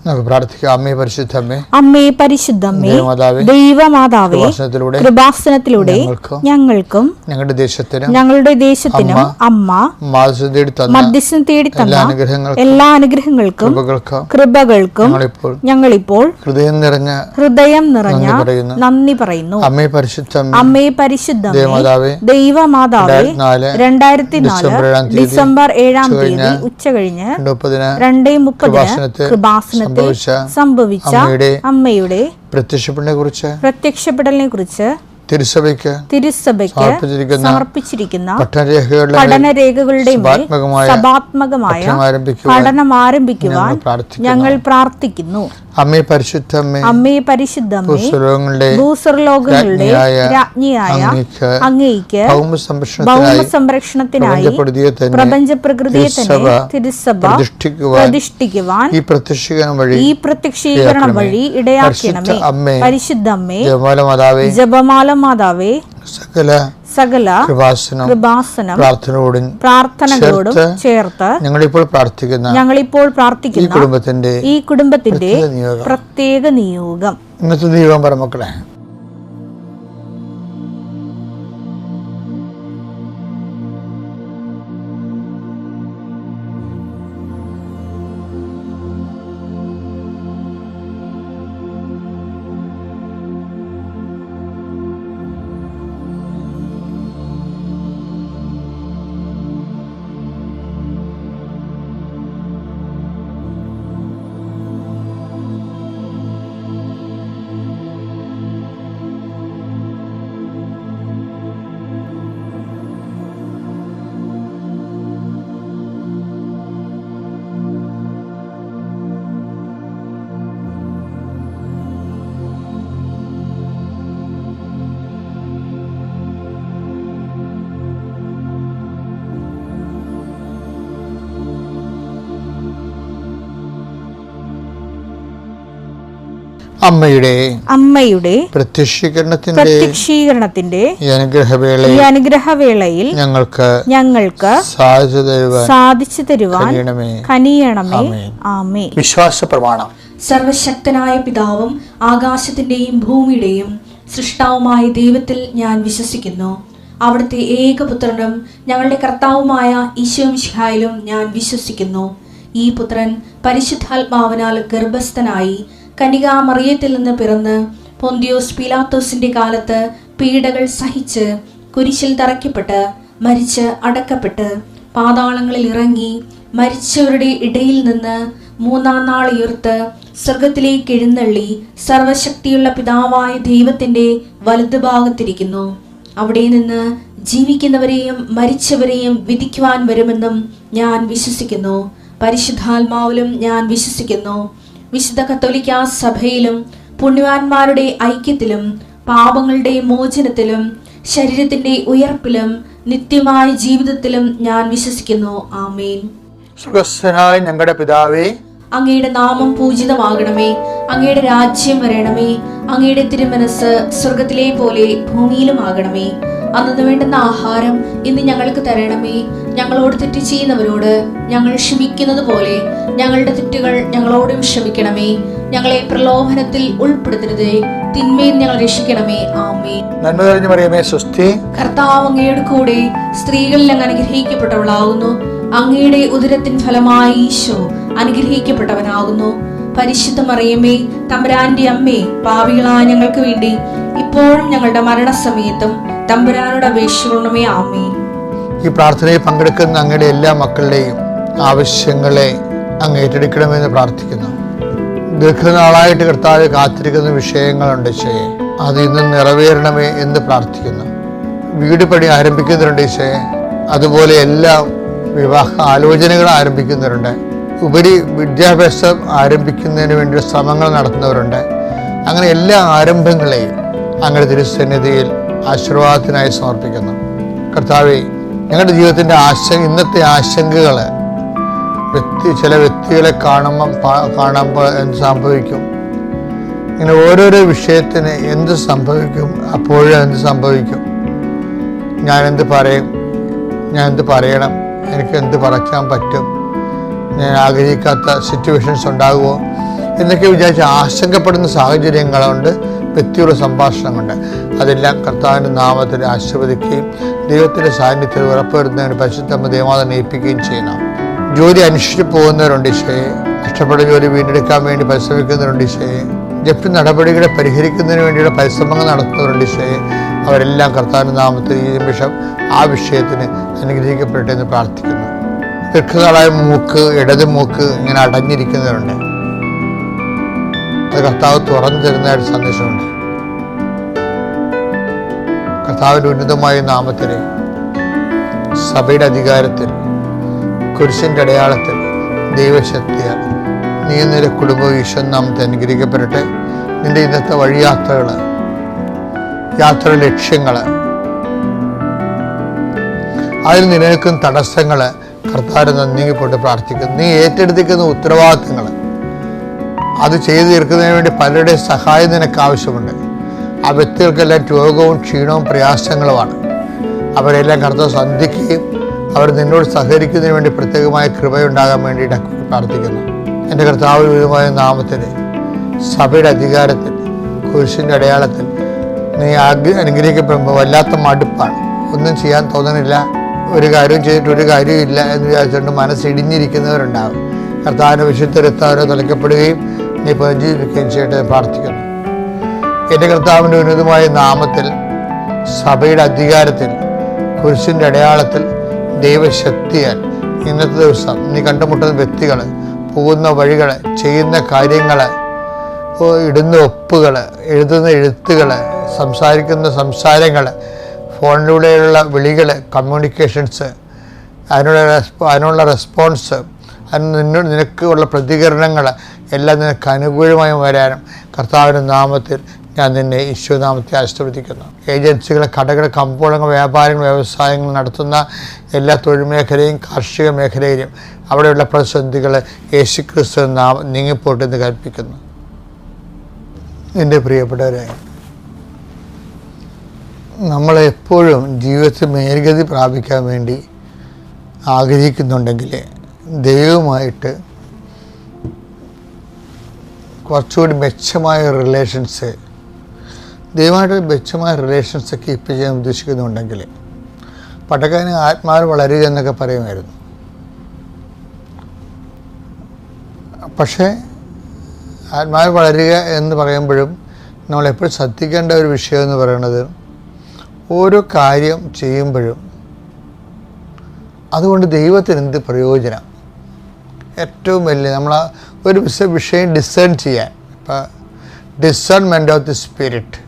നമുക്ക് പ്രാർത്ഥിക്കാം. അമ്മേ പരിശുദ്ധമ്മേ, അമ്മേ പരിശുദ്ധമ്മേ, ദൈവമാതാവേ, കൃപാസനത്തിലൂടെ ഞങ്ങൾക്കും ഞങ്ങളുടെ ദേശത്തിനും അമ്മ മധ്യസ്ഥം തേടി തന്ന എല്ലാ അനുഗ്രഹങ്ങൾക്കും കൃപകൾക്കും ഞങ്ങളിപ്പോൾ ഹൃദയം നിറഞ്ഞ നന്ദി പറയുന്നു. അമ്മേ പരിശുദ്ധമ്മേ, ദൈവമാതാവേ, 2004 ഡിസംബർ 7 തീയതി ഉച്ചകഴിഞ്ഞ് 2:30 കൃപാസനത്തിൽ സംഭവിച്ച അമ്മയുടെ പ്രത്യക്ഷപ്പെടലിനെ കുറിച്ച് തിരുസഭയ്ക്ക് സമർപ്പിച്ചിരിക്കുന്ന പഠനരേഖകളുടെ സഭാത്മകമായ പഠനം ആരംഭിക്കുവാൻ ഞങ്ങൾ പ്രാർത്ഥിക്കുന്നു. അമ്മേ പരിശുദ്ധമ്മേ, ഭൂസ്വർലോകങ്ങളുടെ രാജ്ഞിയായ അങ്ങേയ്ക്ക് ഭൗമസംരക്ഷണത്തിനായി പ്രപഞ്ച പ്രകൃതിയെ തന്നെ തിരുസഭ പ്രതിഷ്ഠിക്കുവാൻ ഈ പ്രത്യക്ഷീകരണം വഴി ഇടയാക്കണമേ. പരിശുദ്ധമ്മേ, ജപമാല മാതാവേ, സകല കൃപാസനം പ്രാർത്ഥനകളോടും ചേർത്ത് ഞങ്ങളിപ്പോൾ പ്രാർത്ഥിക്കുന്ന ഈ കുടുംബത്തിന്റെ പ്രത്യേക നിയോഗം. ഇന്നത്തെ നിയോഗം പറ മക്കളെ. അമ്മയുടെ പ്രത്യക്ഷീകരണത്തിന്റെ ഈ അനുഗ്രഹവേളയിൽ ഞങ്ങൾക്ക് സാധിച്ചു തരുവാൻ കനിയണമേ. ആമേൻ. വിശ്വാസ പ്രമാണം. സർവശക്തനായ പിതാവും ആകാശത്തിന്റെയും ഭൂമിയുടെയും സൃഷ്ടാവുമായ ദൈവത്തിൽ ഞാൻ വിശ്വസിക്കുന്നു. അവിടുത്തെ ഏകപുത്രനും ഞങ്ങളുടെ കർത്താവുമായ ഈശോമിശിഹായിലും ഞാൻ വിശ്വസിക്കുന്നു. ഈ പുത്രൻ പരിശുദ്ധാത്മാവിനാൽ ഗർഭസ്ഥനായി കന്യകാമറിയത്തിൽ നിന്ന് പിറന്ന് പൊന്തിയോസ് പീലാത്തോസിന്റെ കാലത്ത് പീഡകൾ സഹിച്ച് കുരിശിൽ തറയ്ക്കപ്പെട്ട് മരിച്ച് അടക്കപ്പെട്ട് പാതാളങ്ങളിൽ ഇറങ്ങി മരിച്ചവരുടെ ഇടയിൽ നിന്ന് 3-ാം നാൾ ഉയർത്ത് സ്വർഗത്തിലേക്ക് എഴുന്നള്ളി സർവശക്തിയുള്ള പിതാവായ ദൈവത്തിന്റെ വലതുഭാഗത്തിരിക്കുന്നു. അവിടെ നിന്ന് ജീവിക്കുന്നവരെയും മരിച്ചവരെയും വിധിക്കുവാൻ വരുമെന്നും ഞാൻ വിശ്വസിക്കുന്നു. പരിശുദ്ധാത്മാവിലും ഞാൻ വിശ്വസിക്കുന്നു. വിശുദ്ധ കത്തോലിക്ക സഭയിലും പുണ്യവാന്മാരുടെ ഐക്യത്തിലും പാപങ്ങളുടെ മോചനത്തിലും ശരീരത്തിന്റെ ഉയർപ്പിലും നിത്യമായ ജീവിതത്തിലും ഞാൻ വിശ്വസിക്കുന്നു. ആമേൻ. സ്വർഗ്ഗസ്ഥനായ ഞങ്ങളുടെ പിതാവേ, അങ്ങയുടെ നാമം പൂജിതമാകണമേ. അങ്ങയുടെ രാജ്യം വരണമേ. അങ്ങയുടെ തിരുമനസ് സ്വർഗത്തിലെ പോലെ ഭൂമിയിലും ആകണമേ. അന്നു വേണ്ടുന്ന ആഹാരം ഇന്ന് ഞങ്ങൾക്ക് തരണമേ. ഞങ്ങളോട് തെറ്റ് ചെയ്യുന്നവരോട് ഞങ്ങൾ ക്ഷമിക്കുന്നത് പോലെ ഞങ്ങളുടെ തെറ്റുകൾ ഞങ്ങളോടും ക്ഷമിക്കണമേ. ഞങ്ങളെ പ്രലോഭനത്തിൽ ഉൾപ്പെടുത്തരുതേ, തിന്മയിൽ ഞങ്ങൾ രക്ഷിക്കണമേ. ആമേൻ. നന്മ നിറഞ്ഞ മറിയമേ, സ്വസ്തി. കർത്താവ് അങ്ങയുടെ കൂടെ സ്ത്രീകളിൽ അങ്ങ് അനുഗ്രഹിക്കപ്പെട്ടവളാകുന്നു. അങ്ങയുടെ ഉദരത്തിൻ ഫലമായി ഈശോ അനുഗ്രഹിക്കപ്പെട്ടവനാകുന്നു. പരിശുദ്ധ മറിയമേ, തമ്പുരാന്റെ അമ്മേ, പാപികളായ ഞങ്ങൾക്ക് വേണ്ടി ഇപ്പോഴും ഞങ്ങളുടെ മരണസമയത്തും തമ്പുരാനോട് അപേക്ഷിക്കണമേ. ആമേൻ. ഈ പ്രാർത്ഥനയിൽ പങ്കെടുക്കുന്ന അങ്ങയുടെ എല്ലാ മക്കളുടെയും ആവശ്യങ്ങളെ അങ്ങ് ഏറ്റെടുക്കണമെന്ന് പ്രാർത്ഥിക്കുന്നു. ദീർഘനാളായിട്ട് കർത്താവ് കാത്തിരിക്കുന്ന വിഷയങ്ങളുണ്ട് ഈശോയെ, അത് ഇന്ന് നിറവേറണമേ എന്ന് പ്രാർത്ഥിക്കുന്നു. വീട് പണി ആരംഭിക്കുന്നവരുണ്ട് ഈശോയെ, അതുപോലെ എല്ലാ വിവാഹ ആലോചനകൾ ആരംഭിക്കുന്നവരുണ്ട്, ഉപരി വിദ്യാഭ്യാസം ആരംഭിക്കുന്നതിന് വേണ്ടി ശ്രമങ്ങൾ നടത്തുന്നവരുണ്ട്. അങ്ങനെ എല്ലാ ആരംഭങ്ങളെയും അങ്ങയുടെ തിരുസന്നിധിയിൽ ആശീർവാദത്തിനായി സമർപ്പിക്കുന്നു. കർത്താവേ, ഞങ്ങളുടെ ജീവിതത്തിൻ്റെ ഇന്നത്തെ ആശങ്കകൾ ചില വ്യക്തികളെ കാണുമ്പോൾ എന്ത് സംഭവിക്കും, ഇങ്ങനെ ഓരോരോ വിഷയത്തിന് എന്ത് സംഭവിക്കും, അപ്പോഴും എന്ത് സംഭവിക്കും, ഞാൻ എന്ത് പറയണം, എനിക്ക് എന്ത് പറയാൻ പറ്റും, ഞാൻ ആഗ്രഹിക്കാത്ത സിറ്റുവേഷൻസ് ഉണ്ടാകുമോ, എന്നൊക്കെ വിചാരിച്ച് ആശങ്കപ്പെടുന്ന സാഹചര്യങ്ങളുണ്ട്, വ്യക്തിയുള്ള സംഭാഷണമുണ്ട്. അതെല്ലാം കർത്താവിൻ്റെ നാമത്തിൽ ആശീർവദിക്കുകയും ദൈവത്തിൻ്റെ സാന്നിധ്യത്തിൽ ഉറപ്പുവരുന്നതിന് പരിശുദ്ധ ദൈവമാതാവിനെ ഏൽപ്പിക്കുകയും ചെയ്യണം. ജോലി അന്വേഷിച്ച് പോകുന്നവരുണ്ട് ഈശോയെ. നഷ്ടപ്പെട്ട ജോലി വീണ്ടെടുക്കാൻ വേണ്ടി പരിശ്രമിക്കുന്നവരുണ്ട് ഈശോയെ. ജപ്തി നടപടികളെ പരിഹരിക്കുന്നതിന് വേണ്ടിയുള്ള പരിശ്രമങ്ങൾ നടത്തുന്നവരുണ്ട് ഈശോയെ. അവരെല്ലാം കർത്താവിൻ്റെ നാമത്തിൽ ഈ നിമിഷം ആ വിഷയത്തിന് അനുഗ്രഹിക്കപ്പെടട്ടെ എന്ന് പ്രാർത്ഥിക്കുന്നു. ദീർഘകാലമായ മൂക്ക്, ഇടത് മൂക്ക് ഇങ്ങനെ അടഞ്ഞിരിക്കുന്നവരുണ്ട്. അത് കർത്താവ് തുറന്നു തരുന്നതായിട്ട് സന്ദേശമുണ്ട്. കർത്താവിൻ്റെ ഉന്നതമായ നാമത്തിൽ, സഭയുടെ അധികാരത്തിൽ, കുരിശിൻ്റെ അടയാളത്തിൽ, ദൈവശക്തിയാൽ നീ നിന്റെ കുടുംബം ഈശോ നാമത്തെ അനുഗ്രഹിക്കപ്പെടട്ടെ. നിന്റെ ഇന്നത്തെ വഴിയാത്രകൾ, യാത്ര ലക്ഷ്യങ്ങൾ, അതിൽ നിലനിൽക്കുന്ന തടസ്സങ്ങൾ കർത്താവിനെ നീങ്ങിപ്പോട്ട് പ്രാർത്ഥിക്കുന്നു. നീ ഏറ്റെടുത്തിരിക്കുന്ന ഉത്തരവാദിത്തങ്ങൾ അത് ചെയ്തു തീർക്കുന്നതിന് വേണ്ടി പലരുടെയും സഹായം നിനക്ക് ആവശ്യമുണ്ട്. ആ വ്യക്തികൾക്കെല്ലാം രോഗവും ക്ഷീണവും പ്രയാസങ്ങളുമാണ്. അവരെല്ലാം കർത്താവ് സന്ധിക്കുകയും അവർ നിന്നോട് സഹകരിക്കുന്നതിന് വേണ്ടി പ്രത്യേകമായ കൃപയുണ്ടാകാൻ വേണ്ടിയിട്ട് പ്രാർത്ഥിക്കുന്നു. എൻ്റെ കർത്താവിനുമായ നാമത്തിൽ, സഭയുടെ അധികാരത്തിൽ, കുരിശിൻ്റെ അടയാളത്തിൽ നീ അനുഗ്രഹിക്കപ്പെടുമ്പോൾ വല്ലാത്ത മടുപ്പാണ്. ഒന്നും ചെയ്യാൻ തോന്നണില്ല, ഒരു കാര്യവും ചെയ്തിട്ട് ഒരു കാര്യവും ഇല്ല എന്ന് വിചാരിച്ചുകൊണ്ട് മനസ്സിടിഞ്ഞിരിക്കുന്നവരുണ്ടാകും. കർത്താവിൻ്റെ വിശുദ്ധ രക്തം തളിക്കപ്പെടുകയും നീ പുനർജീവിക്കുകയും ചെയ്യട്ടെ പ്രാർത്ഥിക്കുന്നു. എൻ്റെ കർത്താവിൻ്റെ ഉന്നതമായ നാമത്തിൽ, സഭയുടെ അധികാരത്തിൽ, കുരിശിൻ്റെ അടയാളത്തിൽ, ദൈവശക്തിയാൽ ഇന്നത്തെ ദിവസം നീ കണ്ടുമുട്ടുന്ന വ്യക്തികൾ, പോകുന്ന വഴികൾ, ചെയ്യുന്ന കാര്യങ്ങൾ, ഇടുന്ന ഒപ്പുകൾ, എഴുതുന്ന എഴുത്തുകൾ, സംസാരിക്കുന്ന സംസാരങ്ങൾ, ഫോണിലൂടെയുള്ള വിളികൾ, കമ്മ്യൂണിക്കേഷൻസ്, അതിനുള്ള റെസ്പോൺസ്, നിനക്കുള്ള പ്രതികരണങ്ങൾ എല്ലാം നിനക്ക് അനുകൂലമായി വരാനും കർത്താവിൻ്റെ നാമത്തിൽ ഞാൻ നിന്നെ ഈശോനാമത്തെ ആശീർവദിക്കുന്നു. ഏജൻസികൾ, കടകൾ, കമ്പോളങ്ങൾ, വ്യാപാരങ്ങൾ, വ്യവസായങ്ങൾ നടത്തുന്ന എല്ലാ തൊഴിൽ മേഖലയും കാർഷിക മേഖലയിലും അവിടെയുള്ള പ്രതിസന്ധികൾ യേശുക്രിസ്തു നീങ്ങിപ്പോട്ടെ എന്ന് കൽപ്പിക്കുന്നു. എൻ്റെ പ്രിയപ്പെട്ടവരെ, നമ്മളെപ്പോഴും ജീവിതത്തിൽ മേൽഗതി പ്രാപിക്കാൻ വേണ്ടി ആഗ്രഹിക്കുന്നുണ്ടെങ്കിൽ ദൈവവുമായിട്ട് കുറച്ചുകൂടി മെച്ചമായ റിലേഷൻസ്, ദൈവമായിട്ട് മെച്ചമായ റിലേഷൻസ് കീപ്പ് ചെയ്യാൻ ഉദ്ദേശിക്കുന്നുണ്ടെങ്കിൽ, പട്ടക്കാരന് ആത്മാവ് വളരുക എന്നൊക്കെ പറയുമായിരുന്നു. പക്ഷേ ആത്മാവ് വളരുക എന്ന് പറയുമ്പോഴും നമ്മളെപ്പോഴും ശ്രദ്ധിക്കേണ്ട ഒരു വിഷയം എന്ന് പറയുന്നത്, ഓരോ കാര്യം ചെയ്യുമ്പോഴും അതുകൊണ്ട് ദൈവത്തിന് എന്ത് പ്രയോജനം, ഏറ്റവും വലിയ നമ്മൾ ഒരു വിഷയം ഡിസേൺ ചെയ്യാൻ, ഇപ്പോൾ ഡിസേൺമെൻറ്റ് ഓഫ് ദി സ്പിരിറ്റ്,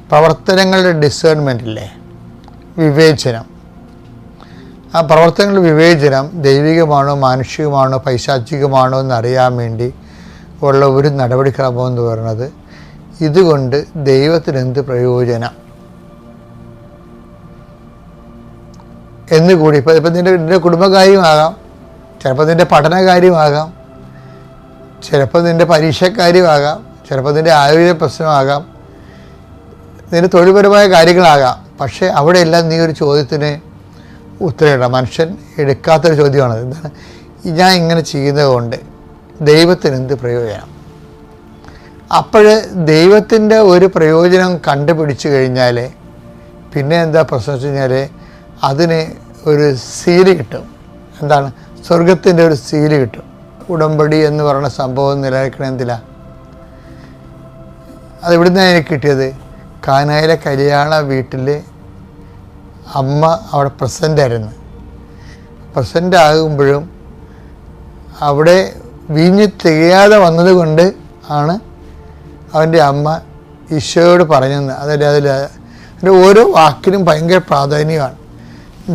പ്രവർത്തനങ്ങളുടെ ഡിസേൺമെൻ്റ് ഇല്ലേ, വിവേചനം. ആ പ്രവർത്തനങ്ങളുടെ വിവേചനം ദൈവികമാണോ മാനുഷികമാണോ പൈശാചികമാണോ എന്നറിയാൻ വേണ്ടി ഉള്ള ഒരു നടപടിക്രമം എന്ന് പറയുന്നത്, ഇതുകൊണ്ട് ദൈവത്തിന് എന്ത് പ്രയോജനം എന്നുകൂടി. ഇപ്പം നിൻ്റെ കുടുംബകാര്യമാകാം, ചിലപ്പോൾ നിൻ്റെ പഠനകാര്യമാകാം, ചിലപ്പോൾ നിൻ്റെ പരീക്ഷക്കാര്യമാകാം, ചിലപ്പോൾ നിൻ്റെ ആരോഗ്യ പ്രശ്നമാകാം, നിൻ്റെ തൊഴിൽപരമായ കാര്യങ്ങളാകാം. പക്ഷേ അവിടെയെല്ലാം നീ ഒരു ചോദ്യത്തിന് ഉത്തരവിടണം. മനുഷ്യൻ എടുക്കാത്തൊരു ചോദ്യമാണത്. എന്താണ്? ഞാൻ ഇങ്ങനെ ചെയ്യുന്നത് കൊണ്ട് ദൈവത്തിന് എന്ത് പ്രയോജനം? അപ്പോൾ ദൈവത്തിൻ്റെ ഒരു പ്രയോജനം കണ്ടുപിടിച്ചു കഴിഞ്ഞാൽ പിന്നെ എന്താ പ്രശ്നം വെച്ച് കഴിഞ്ഞാൽ അതിന് ഒരു സീല് കിട്ടും. എന്താണ്? സ്വർഗത്തിൻ്റെ ഒരു സീല് കിട്ടും. ഉടമ്പടി എന്ന് പറയുന്ന സംഭവം നിലനിൽക്കണമെന്നില്ല. അതെവിടുന്നാണ് എനിക്ക് കിട്ടിയത്? കാനായിലെ കല്യാണ വീട്ടിൽ അമ്മ അവിടെ പ്രസൻ്റായിരുന്നു. പ്രസൻ്റ് ആകുമ്പോഴും അവിടെ വീഞ്ഞ് തികയാതെ വന്നതുകൊണ്ട് ആണ് അവൻ്റെ അമ്മ ഈശോയോട് പറഞ്ഞെന്ന്. അതിൻ്റെ ഓരോ വാക്കിനും ഭയങ്കര പ്രാധാന്യമാണ്.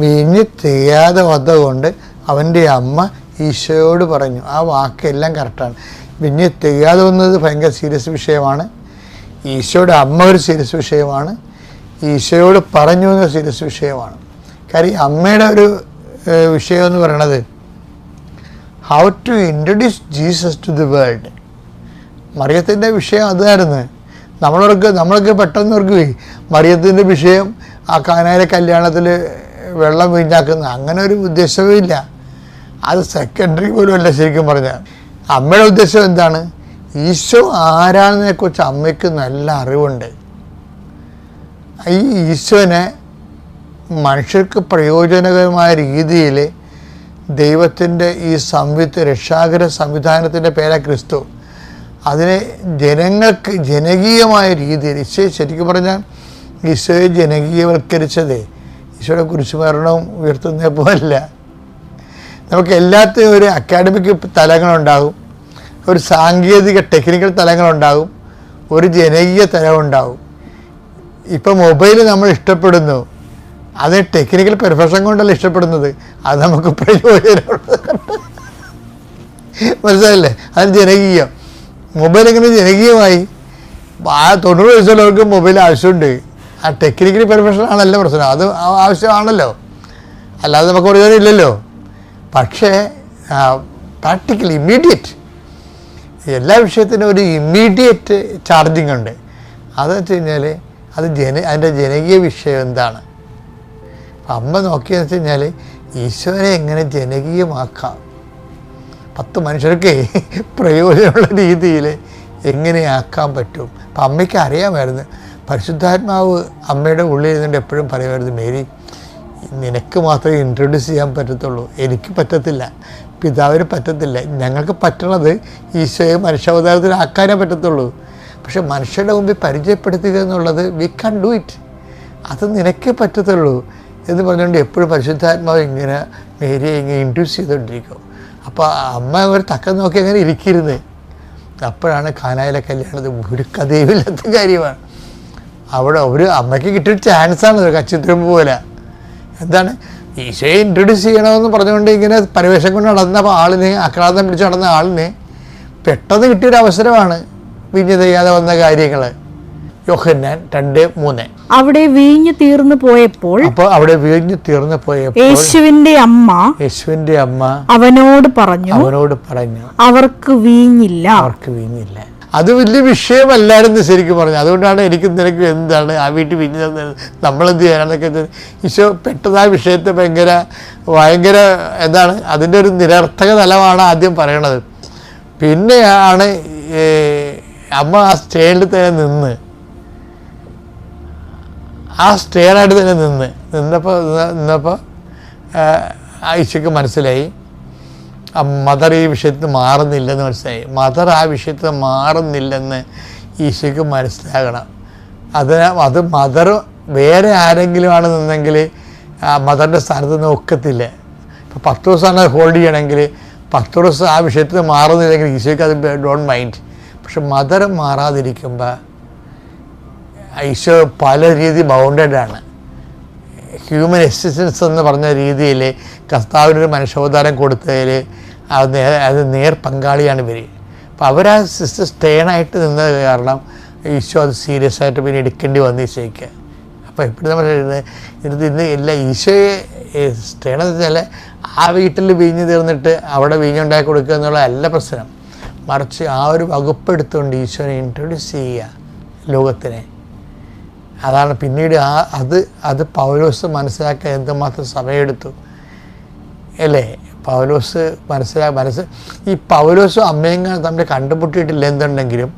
വീഞ്ഞ് തികയാതെ വന്നതുകൊണ്ട് അവൻ്റെ അമ്മ ഈശോയോട് പറഞ്ഞു. ആ വാക്കെല്ലാം കറക്റ്റാണ്. വീഞ്ഞ് തികയാതെ വന്നത് ഭയങ്കര സീരിയസ് വിഷയമാണ്. ഈശോയുടെ അമ്മ ഒരു സീരിയസ് വിഷയമാണ്. ഈശോയോട് പറഞ്ഞു എന്ന സീരിയസ് വിഷയമാണ്. കാര്യം അമ്മയുടെ ഒരു വിഷയം എന്ന് പറയണത് how to introduce Jesus to the world. മറിയത്തിൻ്റെ വിഷയം അതായിരുന്നു. നമ്മളൊക്കെ പെട്ടെന്ന് ഓർക്കുവേ മറിയത്തിൻ്റെ വിഷയം ആ കാനായിലെ കല്യാണത്തിൽ വെള്ളം വീഞ്ഞാക്കുന്ന അങ്ങനെ ഒരു ഉദ്ദേശവും ഇല്ല. അത് സെക്കൻഡറി പോലും അല്ല. ശരിക്കും പറഞ്ഞാൽ അമ്മയുടെ ഉദ്ദേശം എന്താണ്? ഈശോ ആരാണെന്നതിനെക്കുറിച്ച് അമ്മയ്ക്ക് നല്ല അറിവുണ്ട്. ഈ ഈശോനെ മനുഷ്യർക്ക് പ്രയോജനകരമായ രീതിയിൽ ദൈവത്തിൻ്റെ ഈ രക്ഷാകര സംവിധാനത്തിൻ്റെ പേരാ ക്രിസ്തു. അതിനെ ജനങ്ങൾക്ക് ജനകീയമായ രീതിയിൽ ഈശോ ശരിക്കും പറഞ്ഞാൽ ഈശോയെ ജനകീയവൽക്കരിച്ചതേ ഈശോയുടെ കുരിശുമരണവും ഉയർത്തുന്ന പോലല്ല. നമുക്ക് എല്ലാത്തിനും ഒരു അക്കാഡമിക് തലങ്ങളുണ്ടാകും, ഒരു സാങ്കേതിക ടെക്നിക്കൽ തലങ്ങളുണ്ടാകും, ഒരു ജനകീയ തലമുണ്ടാകും. ഇപ്പം മൊബൈൽ നമ്മൾ ഇഷ്ടപ്പെടുന്നു, അത് ടെക്നിക്കൽ പെർഫെക്ഷൻ കൊണ്ടല്ല ഇഷ്ടപ്പെടുന്നത്, അത് നമുക്ക് പ്രയോജനമുള്ളത്. മനസ്സിലായില്ലേ? അത് ജനകീയം. മൊബൈൽ എങ്ങനെ ജനകീയമായി? 90 വയസ്സുള്ളവർക്ക് മൊബൈൽ ആവശ്യമുണ്ട്. ആ ടെക്നിക്കലി പെർഫെക്ഷൻ ആണല്ലോ പ്രശ്നം, അത് ആവശ്യമാണല്ലോ, അല്ലാതെ നമുക്ക് പ്രയോജനം ഇല്ലല്ലോ. പക്ഷേ പ്രാക്ടിക്കലി ഇമ്മീഡിയറ്റ് എല്ലാ വിഷയത്തിനും ഒരു ഇമ്മീഡിയറ്റ് ചാർജിങ് ഉണ്ട്. അതെന്ന് വെച്ച് കഴിഞ്ഞാൽ അത് അതിൻ്റെ ജനകീയ വിഷയം എന്താണ്? അമ്മ നോക്കിയെന്ന് വെച്ച് കഴിഞ്ഞാൽ ഈശോനെ എങ്ങനെ ജനകീയമാക്കാം, 10 മനുഷ്യർക്ക് പ്രയോജനമുള്ള രീതിയിൽ എങ്ങനെയാക്കാൻ പറ്റും. അപ്പം അമ്മയ്ക്ക് അറിയാമായിരുന്നു. പരിശുദ്ധാത്മാവ് അമ്മയുടെ ഉള്ളിൽ ഇരുന്നുകൊണ്ട് എപ്പോഴും പറയുമായിരുന്നു, മേരി നിനക്ക് മാത്രമേ ഇൻട്രൊഡ്യൂസ് ചെയ്യാൻ പറ്റത്തുള്ളൂ, എനിക്ക് പറ്റത്തില്ല, പിതാവിന് പറ്റത്തില്ല. ഞങ്ങൾക്ക് പറ്റണത് ഈശോയെ മനുഷ്യാവതാരത്തിലാക്കാനേ പറ്റത്തുള്ളൂ. പക്ഷെ മനുഷ്യരുടെ മുമ്പിൽ പരിചയപ്പെടുത്തുക എന്നുള്ളത് വി കാൻ ഡു ഇറ്റ്, അത് നിനക്കേ പറ്റത്തുള്ളൂ എന്ന് പറഞ്ഞുകൊണ്ട് എപ്പോഴും പരിശുദ്ധാത്മാവ് ഇങ്ങനെ മേരിയെ ഇങ്ങനെ ഇൻട്രൊഡ്യൂസ് ചെയ്തുകൊണ്ടിരിക്കും. അപ്പോൾ അമ്മ ഒരു തക്കം നോക്കി അങ്ങനെ ഇരിക്കരുത്. അപ്പോഴാണ് കാനായിലെ കല്യാണത് ഒരു കഥയുമില്ലാത്ത കാര്യമാണ്. അവിടെ ഒരു അമ്മയ്ക്ക് കിട്ടിയൊരു ചാൻസാണ് ഒരു കച്ചിത്തുരുമ്പ് പോലെ. എന്താണ് ഈശോയെ ഇൻട്രൊഡ്യൂസ് ചെയ്യണമെന്ന് പറഞ്ഞുകൊണ്ട് ഇങ്ങനെ പരിവേഷം കൊണ്ട് നടന്ന ആളിനെ, ആക്രാന്തം പിടിച്ച് നടന്ന ആളിനെ പെട്ടെന്ന് കിട്ടിയൊരു അവസരമാണ് വീഞ്ഞ് ചെയ്യാതെ വന്ന കാര്യങ്ങൾ. യോഹന്നാൻ 2:3. അവിടെ വീഞ്ഞു തീർന്നു പോയപ്പോൾ യേശുവിന്റെ അമ്മ അവനോട് പറഞ്ഞു അവർക്ക് വീഞ്ഞില്ല. അത് വലിയ വിഷയമല്ലായിരുന്നു ശരിക്കും പറഞ്ഞു. അതുകൊണ്ടാണ് എനിക്ക് നിനക്ക് എന്താണ് ആ വീട്ടിൽ വീഞ്ഞ് തന്നത്, നമ്മളെന്ത് ചെയ്യാനാണെന്നൊക്കെ. ഈശോ പെട്ടെന്ന് ആ വിഷയത്തെ ഭയങ്കര എന്താണ് അതിൻ്റെ ഒരു നിരർത്ഥക തലമാണ് ആദ്യം പറയണത്. പിന്നെയാണ് അമ്മ ആ സ്റ്റേഡിൽ തന്നെ നിന്നപ്പോൾ ഈശോയ്ക്ക് മനസ്സിലായി മദർ ഈ വിഷയത്തിൽ മാറുന്നില്ലെന്ന് മനസ്സിലായി. മദർ ആ വിഷയത്തിൽ മാറുന്നില്ലെന്ന് ഈശോയ്ക്ക് മനസ്സിലാകണം. അത് മദർ വേറെ ആരെങ്കിലും ആണ് നിന്നെങ്കിൽ മദറിൻ്റെ സ്ഥാനത്ത് നിന്ന് ഒക്കത്തില്ല. ഇപ്പോൾ 10 ദിവസമാണ് ഹോൾഡ് ചെയ്യണമെങ്കിൽ 10 ദിവസം ആ വിഷയത്തിൽ മാറുന്നില്ലെങ്കിൽ ഈശോയ്ക്ക് അത് ഡോണ്ട് മൈൻഡ്. പക്ഷെ മദർ മാറാതിരിക്കുമ്പോൾ ഈശോ പല രീതി ബൗണ്ടഡാണ്. ഹ്യൂമൻ എക്സിസ്റ്റൻസ് എന്ന് പറഞ്ഞ രീതിയിൽ കർത്താവിനൊരു മനുഷ്യാവതാരം കൊടുത്തതിൽ അത് നേർ പങ്കാളിയാണ് ഇവർ. അപ്പോൾ അവർ ആ സിസ്റ്റർ സ്റ്റേണായിട്ട് നിന്നത് കാരണം ഈശോ അത് സീരിയസ് ആയിട്ട് പിന്നെ എടുക്കേണ്ടി വന്നു ഈശോയ്ക്ക്. അപ്പോൾ എപ്പോഴും നമ്മൾ ഇന്ന് എല്ലാ ഈശോയെ സ്റ്റേണെന്ന് വെച്ചാൽ ആ വീട്ടിൽ വീഞ്ഞ് തീർന്നിട്ട് അവിടെ വീഞ്ഞുണ്ടാക്കി കൊടുക്കുക എന്നുള്ളതല്ല പ്രശ്നം. മറിച്ച് ആ ഒരു വകുപ്പെടുത്തുകൊണ്ട് ഈശോനെ ഇൻട്രൊഡ്യൂസ് ചെയ്യുക ലോകത്തിനെ. അതാണ് പിന്നീട് അത് പൗലോസ് മനസ്സിലാക്കാൻ എന്തുമാത്രം സമയമെടുത്തു അല്ലേ? പൗലോസ് ഈ പൗലോസും അമ്മയും തമ്മിൽ കണ്ടുമുട്ടിയിട്ടില്ല എന്തുണ്ടെങ്കിലും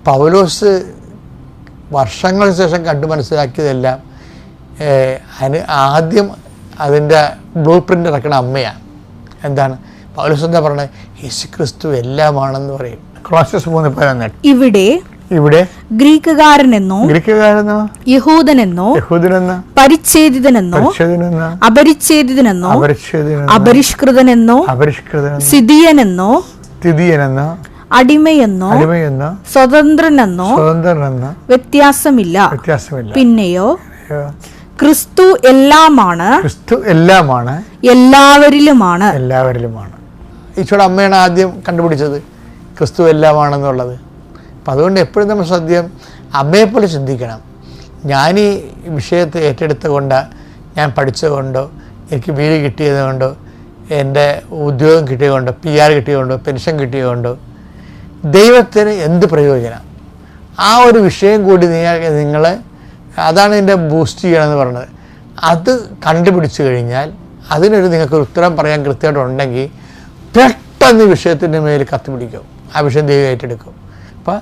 പൗലോസ് വർഷങ്ങൾക്ക് ശേഷം കണ്ടു മനസ്സിലാക്കിയതെല്ലാം ആദ്യം അതിൻ്റെ ബ്ലൂ പ്രിൻ്റ് ഇറക്കണ അമ്മയാണ്. എന്താണ് പൗലോസ് എന്താ പറയുന്നത്? യേശു ക്രിസ്തു എല്ലാമാണെന്ന് പറയും. കൊളോസ്യസ് 3:18. ഇവിടെ ഗ്രീക്കുകാരനെന്നോ യഹൂദനെന്നോ പരിച്ഛേദിതനെന്നോ അപരിച്ഛേദിതനെന്നോ അപരിഷ്കൃതനെന്നോ സിദിയനെന്നോ അടിമയെന്നോ സ്വതന്ത്രനെന്നോ വ്യത്യാസമില്ല. പിന്നെയോ ക്രിസ്തു എല്ലാമാണ്, എല്ലാവരിലുമാണ്. ഈശോയുടെ അമ്മയാണ് ആദ്യം കണ്ടുപിടിച്ചത് ക്രിസ്തു എല്ലാമാണെന്നുള്ളത്. അപ്പം അതുകൊണ്ട് എപ്പോഴും നമ്മൾ സദ്യം അമ്മയെപ്പോലെ ചിന്തിക്കണം. ഞാൻ ഈ വിഷയത്തെ ഏറ്റെടുത്തുകൊണ്ട്, ഞാൻ പഠിച്ചതുകൊണ്ടോ, എനിക്ക് വീട് കിട്ടിയതുകൊണ്ടോ, എൻ്റെ ഉദ്യോഗം കിട്ടിയതുകൊണ്ടോ, PR കിട്ടിയതുകൊണ്ടോ, പെൻഷൻ കിട്ടിയതുകൊണ്ടോ ദൈവത്തിന് എന്ത് പ്രയോജനം? ആ ഒരു വിഷയം കൂടി നിങ്ങൾ അതാണ് ഇതിൻ്റെ ബൂസ്റ്റ് ചെയ്യണമെന്ന് പറഞ്ഞത്. അത് കണ്ടുപിടിച്ചു കഴിഞ്ഞാൽ അതിനൊരു നിങ്ങൾക്കൊരു ഉത്തരം പറയാൻ കൃത്യമായിട്ടുണ്ടെങ്കിൽ പെട്ടെന്ന് വിഷയത്തിൻ്റെ മേൽ കത്തിപ്പിടിക്കും. ആ വിഷയം ദൈവം ഏറ്റെടുക്കും. അപ്പോൾ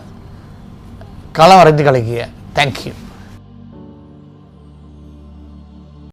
കളം അറിഞ്ഞ് കളിക്കുക. Thank you.